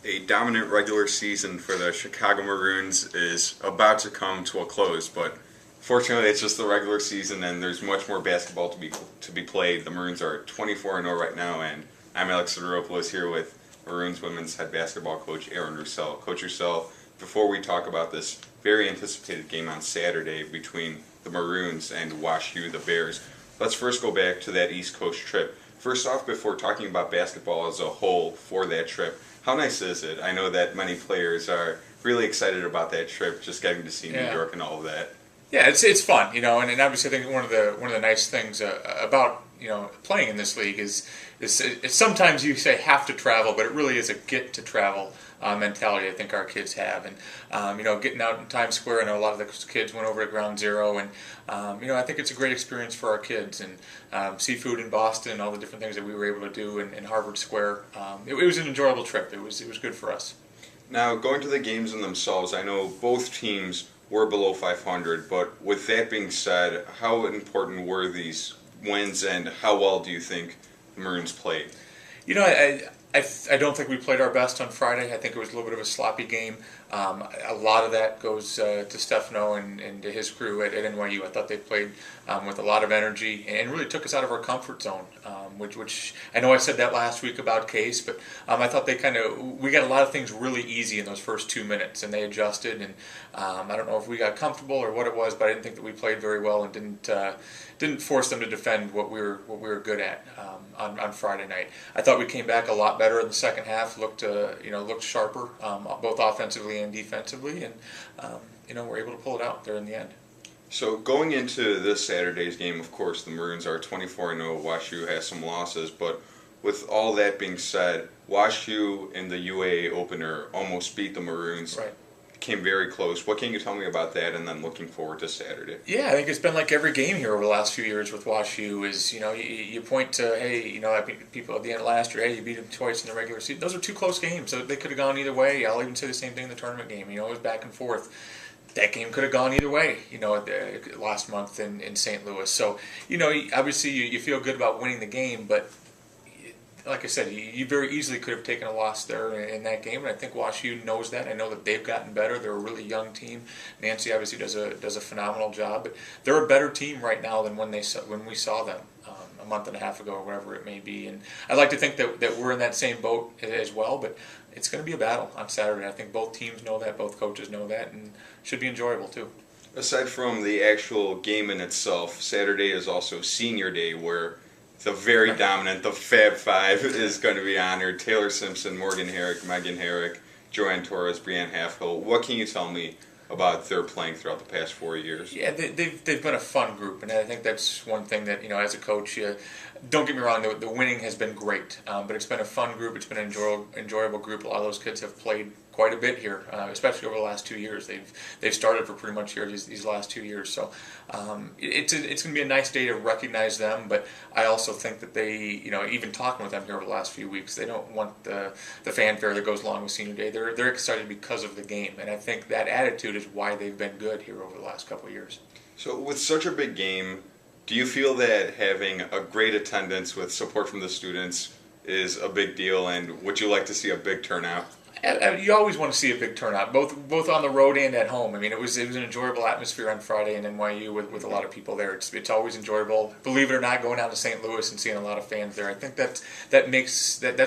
A dominant regular season for the Chicago Maroons is about to come to a close, but fortunately it's just the regular season and there's much more basketball to be played. The Maroons are 24-0 right now, and I'm Alex Sotiropoulos here with Maroons women's head basketball coach Aaron Roussell. Coach Roussell, before we talk about this very anticipated game on Saturday between the Maroons and Wash U, the Bears, let's first go back to that East Coast trip. First off, before talking about basketball as a whole for that trip, how nice is it? I know that many players are really excited about that trip, just getting to see New York and all of that. Yeah, it's fun, and obviously I think one of the nice things about playing in this league is it's sometimes you say have to travel, but it really is a get to travel mentality. I think our kids have, and getting out in Times Square. I know a lot of the kids went over to Ground Zero, and I think it's a great experience for our kids. And seafood in Boston, all the different things that we were able to do in Harvard Square. It was an enjoyable trip. It was good for us. Now, going to the games in themselves, I know both teams were below 500, but with that being said, how important were these wins, and how well do you think the Maroons played? I don't think we played our best on Friday. I think it was a little bit of a sloppy game. A lot of that goes to Stefano and to his crew at NYU. I thought they played with a lot of energy and really took us out of our comfort zone, which I know I said that last week about Case, but I thought we got a lot of things really easy in those first 2 minutes, and they adjusted. And I don't know if we got comfortable or what it was, but I didn't think that we played very well and didn't force them to defend what we were good at on Friday night. I thought we came back a lot better in the second half. Looked sharper, both offensively and defensively, and we're able to pull it out there in the end. So going into this Saturday's game, of course, the Maroons are 24-0. WashU has some losses, but with all that being said, WashU in the UAA opener almost beat the Maroons. Right. Came very close. What can you tell me about that, and then looking forward to Saturday? Yeah, I think it's been like every game here over the last few years with WashU is, you point to, hey, people at the end of last year, hey, you beat them twice in the regular season. Those are two close games. So they could have gone either way. I'll even say the same thing in the tournament game. It was back and forth. That game could have gone either way, last month in St. Louis. So, obviously you feel good about winning the game, but like I said, you very easily could have taken a loss there in that game, and I think WashU knows that. I know that they've gotten better. They're a really young team. Nancy obviously does a phenomenal job, but they're a better team right now than when we saw them a month and a half ago or whatever it may be. And I'd like to think that we're in that same boat as well, but it's going to be a battle on Saturday. I think both teams know that, both coaches know that, and should be enjoyable too. Aside from the actual game in itself, Saturday is also Senior Day, where the very dominant, the Fab Five is going to be honored. Taylor Simpson, Morgan Herrick, Megan Herrick, Joanne Torres, Brianne Halfhill. What can you tell me about their playing throughout the past 4 years? Yeah, they've been a fun group, and I think that's one thing that, as a coach, don't get me wrong, the winning has been great, but it's been a fun group. It's been an enjoyable group. A lot of those kids have played quite a bit here, especially over the last 2 years. They've started for pretty much here these last 2 years. So it's going to be a nice day to recognize them. But I also think that they, even talking with them here over the last few weeks, they don't want the fanfare that goes along with Senior Day. They're excited because of the game, and I think that attitude is why they've been good here over the last couple of years. So with such a big game, do you feel that having a great attendance with support from the students is a big deal, and would you like to see a big turnout? You always want to see a big turnout, both on the road and at home. I mean, it was an enjoyable atmosphere on Friday in NYU with a lot of people there. It's always enjoyable. Believe it or not, going down to St. Louis and seeing a lot of fans there, I think that's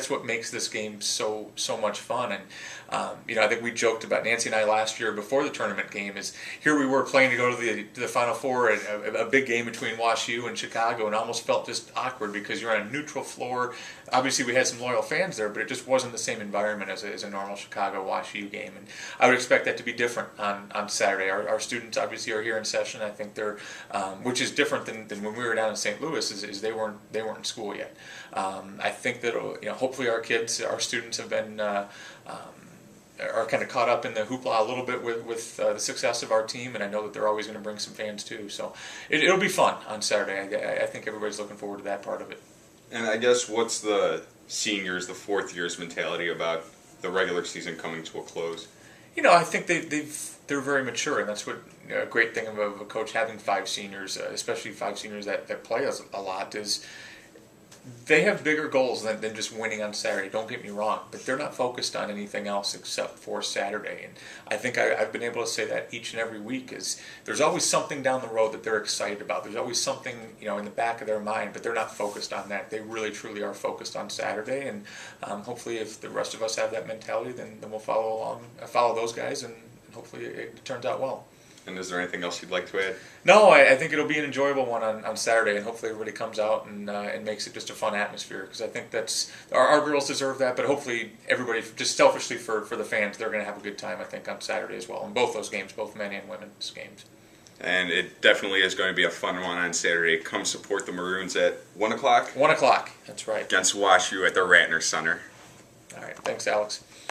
what makes this game so much fun. And I think we joked about Nancy and I last year before the tournament game is here we were playing to go to the Final Four, a big game between WashU and Chicago, and almost felt just awkward because you're on a neutral floor. Obviously, we had some loyal fans there, but it just wasn't the same environment as a normal Chicago WashU game, and I would expect that to be different on Saturday. Our students obviously are here in session. I think they're, which is different than when we were down in St. Louis, is they weren't in school yet. I think that hopefully our students have been. Are kind of caught up in the hoopla a little bit with the success of our team, and I know that they're always going to bring some fans too. So it'll be fun on Saturday. I think everybody's looking forward to that part of it. And I guess what's the seniors, the fourth years mentality about the regular season coming to a close? I think they're very mature, and that's what a great thing of a coach having five seniors, especially five seniors that play us a lot, is they have bigger goals than just winning on Saturday. Don't get me wrong, but they're not focused on anything else except for Saturday. And I think I've been able to say that each and every week is there's always something down the road that they're excited about. There's always something in the back of their mind, but they're not focused on that. They really truly are focused on Saturday. And hopefully, if the rest of us have that mentality, then we'll follow those guys, and hopefully it turns out well. And is there anything else you'd like to add? No, I think it'll be an enjoyable one on Saturday, and hopefully everybody comes out and makes it just a fun atmosphere, because I think that's our girls deserve that, but hopefully everybody, just selfishly for the fans, they're going to have a good time, I think, on Saturday as well, in both those games, both men and women's games. And it definitely is going to be a fun one on Saturday. Come support the Maroons at 1 o'clock? 1 o'clock, that's right. Against WashU at the Ratner Center. All right, thanks, Alex.